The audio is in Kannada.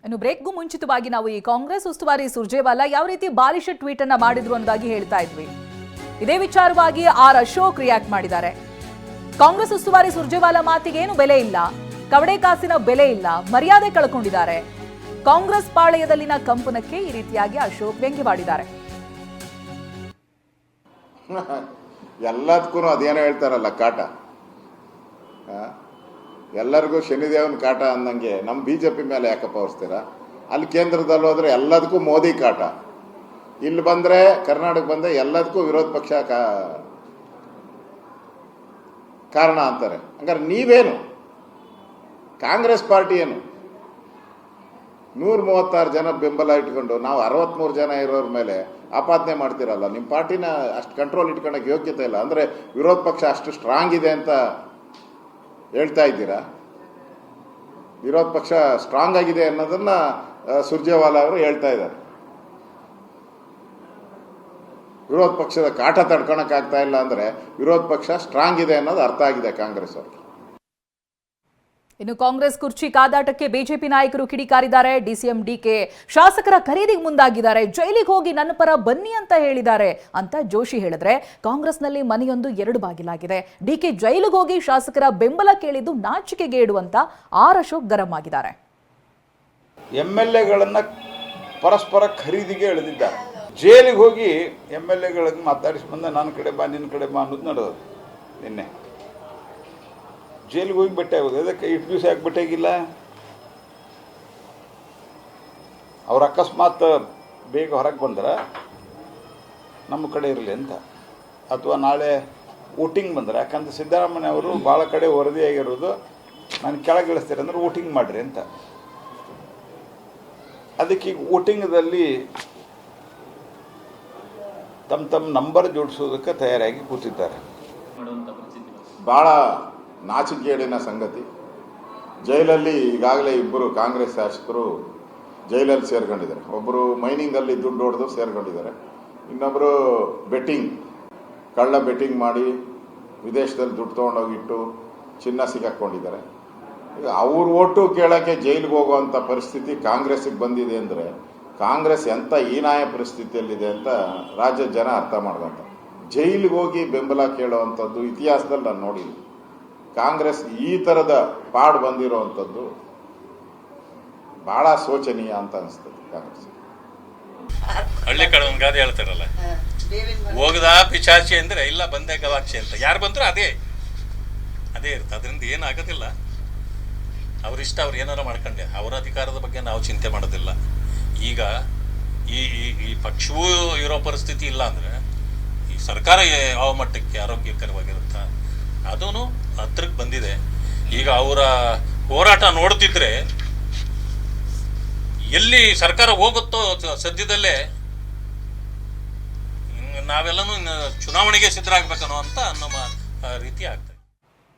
ಇನ್ನು ಬ್ರೇಕ್ಗೂ ಮುಂಚಿತವಾಗಿ ನಾವು ಈ ಕಾಂಗ್ರೆಸ್ ಉಸ್ತುವಾರಿ ಸುರ್ಜೇವಾಲಾ ಯಾವ ರೀತಿ ಬಾಲಿಶ ಟ್ವೀಟ್ ಅನ್ನ ಮಾಡಿದ್ರು ಅನ್ನೋದಾಗಿ ಹೇಳ್ತಾ ಇದ್ವಿ. ಇದೇ ವಿಚಾರವಾಗಿ ಆರ್ ಅಶೋಕ್ ರಿಯಾಕ್ಟ್ ಮಾಡಿದ್ದಾರೆ. ಕಾಂಗ್ರೆಸ್ ಉಸ್ತುವಾರಿ ಸುರ್ಜೇವಾಲಾ ಮಾತಿಗೆ ಏನು ಬೆಲೆ ಇಲ್ಲ, ಕವಡೆ ಕಾಸಿನ ಬೆಲೆ ಇಲ್ಲ, ಮರ್ಯಾದೆ ಕಳ್ಕೊಂಡಿದ್ದಾರೆ. ಕಾಂಗ್ರೆಸ್ ಪಾಳೆಯದಲ್ಲಿನ ಕಂಪನಕ್ಕೆ ಈ ರೀತಿಯಾಗಿ ಅಶೋಕ್ ವ್ಯಂಗ್ಯವಾಡಿದ್ದಾರೆ. ಎಲ್ಲದಕ್ಕೂ ಅದೇನೋ ಹೇಳ್ತಾರಲ್ಲ ಕಾಟ, ಎಲ್ಲರಿಗೂ ಶನಿದೇವನ ಕಾಟ ಅಂದಂಗೆ ನಮ್ಮ BJP ಮೇಲೆ ಯಾಕಪ್ಪ ಹೊರಿಸ್ತೀರಾ? ಅಲ್ಲಿ ಕೇಂದ್ರದಲ್ಲಿ ಹೋದ್ರೆ ಎಲ್ಲದಕ್ಕೂ ಮೋದಿ ಕಾಟ, ಇಲ್ಲಿ ಬಂದರೆ ಕರ್ನಾಟಕ ಬಂದರೆ ಎಲ್ಲದಕ್ಕೂ ವಿರೋಧ ಪಕ್ಷ ಕಾರಣ ಅಂತಾರೆ. ಹಂಗಾರೆ ನೀವೇನು, ಕಾಂಗ್ರೆಸ್ ಪಾರ್ಟಿ ಏನು? 136 ಜನ ಬೆಂಬಲ ಇಟ್ಕೊಂಡು ನಾವು 63 ಜನ ಇರೋರ ಮೇಲೆ ಆಪಾದನೆ ಮಾಡ್ತಿರಲ್ಲ. ನಿಮ್ಮ ಪಾರ್ಟಿನ ಅಷ್ಟು ಕಂಟ್ರೋಲ್ ಇಟ್ಕೊಳಕ್ಕೆ ಯೋಗ್ಯತೆ ಇಲ್ಲ ಅಂದರೆ ವಿರೋಧ ಪಕ್ಷ ಅಷ್ಟು ಸ್ಟ್ರಾಂಗ್ ಇದೆ ಅಂತ ಹೇಳ್ತಾ ಇದ್ದೀರಾ? ವಿರೋಧ ಪಕ್ಷ ಸ್ಟ್ರಾಂಗ್ ಆಗಿದೆ ಅನ್ನೋದನ್ನ ಸುರ್ಜೇವಾಲಾ ಅವರು ಹೇಳ್ತಾ ಇದ್ದಾರೆ. ವಿರೋಧ ಪಕ್ಷದ ಕಾಟ ತಡ್ಕೊಳಕ್ಕಾಗ್ತಾ ಇಲ್ಲ ಅಂದರೆ ವಿರೋಧ ಪಕ್ಷ ಸ್ಟ್ರಾಂಗ್ ಇದೆ ಅನ್ನೋದು ಅರ್ಥ ಆಗಿದೆ ಕಾಂಗ್ರೆಸ್ ಅವ್ರಿಗೆ. ಇನ್ನು ಕಾಂಗ್ರೆಸ್ ಕುರ್ಚಿ ಕಾದಾಟಕ್ಕೆ ಬಿಜೆಪಿ ನಾಯಕರು ಕಿಡಿಕಾರಿದ್ದಾರೆ. DCM DK ಶಾಸಕರ ಖರೀದಿಗೆ ಮುಂದಾಗಿದ್ದಾರೆ. ಜೈಲಿಗೆ ಹೋಗಿ ನನ್ನ ಪರ ಬನ್ನಿ ಅಂತ ಹೇಳಿದ್ದಾರೆ ಅಂತ ಜೋಶಿ ಹೇಳಿದ್ರೆ, ಕಾಂಗ್ರೆಸ್ನಲ್ಲಿ ಮನೆಯೊಂದು 2 ಬಾಗಿಲಾಗಿದೆ. DK ಜೈಲಿಗೆ ಹೋಗಿ ಶಾಸಕರ ಬೆಂಬಲ ಕೇಳಿದ್ದು ನಾಚಿಕೆಗೇಡು ಅಂತ ಆರ್ ಅಶೋಕ್ ಗರಂ ಆಗಿದ್ದಾರೆ. MLAಗಳನ್ನ ಪರಸ್ಪರ ಖರೀದಿಗೆ ಎಳೆದಿದ್ದಾರೆ. ಜೈಲಿಗೆ ಹೋಗಿ MLAಗಳಿಗೆ ಮಾತಾಡಿಸಿ ಬಂದ ನನ್ನ ಕಡೆ ಬಾ ನಿನ್ನ ಕಡೆ ಬಾ ಅನ್ನೋದು ನಡೆಯೋದು. ನಿನ್ನೆ ಜೈಲಿಗೆ ಹೋಗಿ ಬಟ್ಟೆ ಆಗೋದು. ಅದಕ್ಕೆ ಇಷ್ಟು ದಿವಸ ಯಾಕೆ ಬಟ್ಟೆ ಆಗಿಲ್ಲ? ಅವ್ರು ಅಕಸ್ಮಾತ್ ಬೇಗ ಹೊರಗೆ ಬಂದ್ರೆ ನಮ್ಮ ಕಡೆ ಇರಲಿ ಅಂತ, ಅಥವಾ ನಾಳೆ ವೋಟಿಂಗ್ ಬಂದರೆ, ಯಾಕಂದ್ರೆ ಸಿದ್ದರಾಮಯ್ಯ ಅವರು ಭಾಳ ಕಡೆ ವರದಿಯಾಗಿರೋದು ನಾನು ಕೆಳಗಿಳಿಸ್ತೀರಿ ಅಂದ್ರೆ ವೋಟಿಂಗ್ ಮಾಡಿರಿ ಅಂತ. ಅದಕ್ಕೆ ಈಗ ವೋಟಿಂಗದಲ್ಲಿ ತಮ್ಮ ನಂಬರ್ ಜೋಡಿಸೋದಕ್ಕೆ ತಯಾರಾಗಿ ಕೂತಿದ್ದಾರೆ. ಭಾಳ ನಾಚಿಕೆಗೇಡಿನ ಸಂಗತಿ. ಜೈಲಲ್ಲಿ ಈಗಾಗಲೇ 2 ಕಾಂಗ್ರೆಸ್ ಶಾಸಕರು ಜೈಲಲ್ಲಿ ಸೇರ್ಕೊಂಡಿದ್ದಾರೆ. ಒಬ್ಬರು ಮೈನಿಂಗಲ್ಲಿ ದುಡ್ಡು ಹೊಡೆದು ಸೇರ್ಕೊಂಡಿದ್ದಾರೆ, ಇನ್ನೊಬ್ಬರು ಕಳ್ಳ ಬೆಟ್ಟಿಂಗ್ ಮಾಡಿ ವಿದೇಶದಲ್ಲಿ ದುಡ್ಡು ತೊಗೊಂಡೋಗಿಟ್ಟು ಚಿನ್ನ ಸಿಗಾಕೊಂಡಿದ್ದಾರೆ. ಈಗ ಅವ್ರ ಓಟು ಕೇಳೋಕ್ಕೆ ಜೈಲಿಗೆ ಹೋಗುವಂಥ ಪರಿಸ್ಥಿತಿ ಕಾಂಗ್ರೆಸ್ಸಿಗೆ ಬಂದಿದೆ ಅಂದರೆ ಕಾಂಗ್ರೆಸ್ ಎಂಥ ಹೀನಾಯ ಪರಿಸ್ಥಿತಿಯಲ್ಲಿದೆ ಅಂತ ರಾಜ್ಯದ ಜನ ಅರ್ಥ ಮಾಡ್ದಂತ. ಜೈಲಿಗೆ ಹೋಗಿ ಬೆಂಬಲ ಕೇಳುವಂಥದ್ದು ಇತಿಹಾಸದಲ್ಲಿ ನಾನು ನೋಡಿಲ್ಲ. ಕಾಂಗ್ರೆಸ್ ಈ ಥರದ ಪಾಡು ಬಂದಿರೋವಂಥದ್ದು ಭಾಳ ಶೋಚನೀಯ ಅಂತ ಅನಿಸ್ತದೆ. ಕಾಂಗ್ರೆಸ್ ಹಳ್ಳಿ ಕಡೆ ಒಂದು ಗಾದೆ ಹೇಳ್ತಾರಲ್ಲ, ಹೋಗದ ಪಿಚಾಚಿ ಅಂದರೆ ಇಲ್ಲ ಬಂದೆ ಗವಾಕ್ಷಿ ಅಂತ. ಯಾರು ಬಂದರೂ ಅದೇ ಇರುತ್ತೆ. ಅದರಿಂದ ಏನಾಗೋದಿಲ್ಲ. ಅವ್ರಿಷ್ಟ ಅವ್ರು ಏನಾರು ಮಾಡ್ಕೊಂಡೆ, ಅವರ ಅಧಿಕಾರದ ಬಗ್ಗೆ ನಾವು ಚಿಂತೆ ಮಾಡೋದಿಲ್ಲ. ಈಗ ಈ ಪಕ್ಷವೂ ಇರೋ ಪರಿಸ್ಥಿತಿ ಇಲ್ಲ ಅಂದರೆ ಈ ಸರ್ಕಾರ ಯಾವ ಮಟ್ಟಕ್ಕೆ ಆರೋಗ್ಯಕರವಾಗಿರುತ್ತ ಅದೂ ಹತ್ರಕ್ಕೆ ಬಂದಿದೆ. ಈಗ ಅವರ ಹೋರಾಟ ನೋಡ್ತಿದ್ರೆ ಎಲ್ಲಿ ಸರ್ಕಾರ ಹೋಗುತ್ತೋ ಸದ್ಯದಲ್ಲೇ ನಾವೆಲ್ಲನೂ ಚುನಾವಣೆಗೆ ಸಿದ್ಧರಾಗಬೇಕನ್ನೋ ಅಂತ ನಮ್ಮ ರೀತಿ ಆಗ್ತದೆ.